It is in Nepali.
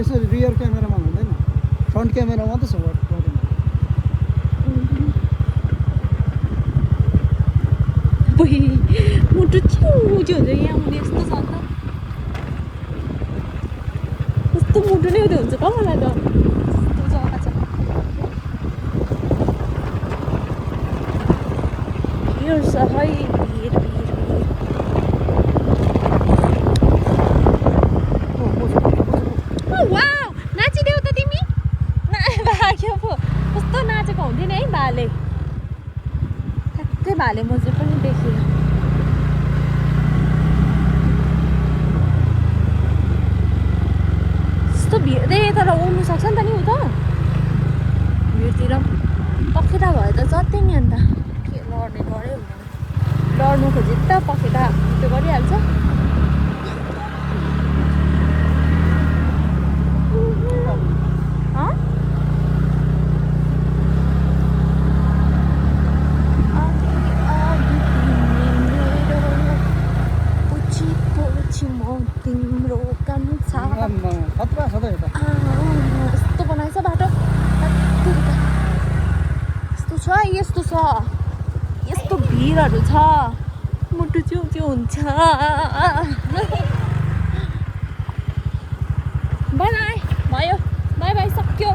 यसरी रियर क्यामेरामा हुँदैन, फ्रन्ट क्यामेरा मात्रै छ मुटु चिउची हुन्छ यहाँ मुनि यस्तो छ त कस्तो मुटु नै हुन्छ त मलाई त यस्तो जग्गा छ भिड छ है भिड वाउ नाचिदेऊ त तिमी भाग्यो पो कस्तो नाचेको हुन्थ्यो नि है भाले ठ्याक्कै भाले मजुर पनि देखेँ यस्तो भिड तर उड्नु सक्छ नि त नि उ त भिडतिर पखेटा भयो त जति नि अन्त के लड्ने डरै हुँदैन लड्नु खोजे त पखेटा त्यो गरिहाल्छ तिम्रो कान्छा खतरा छ त यो त यस्तो बनाएछ बाटो यस्तो छ यस्तो भिडहरू छ मुटु चिउचिउ हुन्छ बनाए भयो बाई बाई सक्यो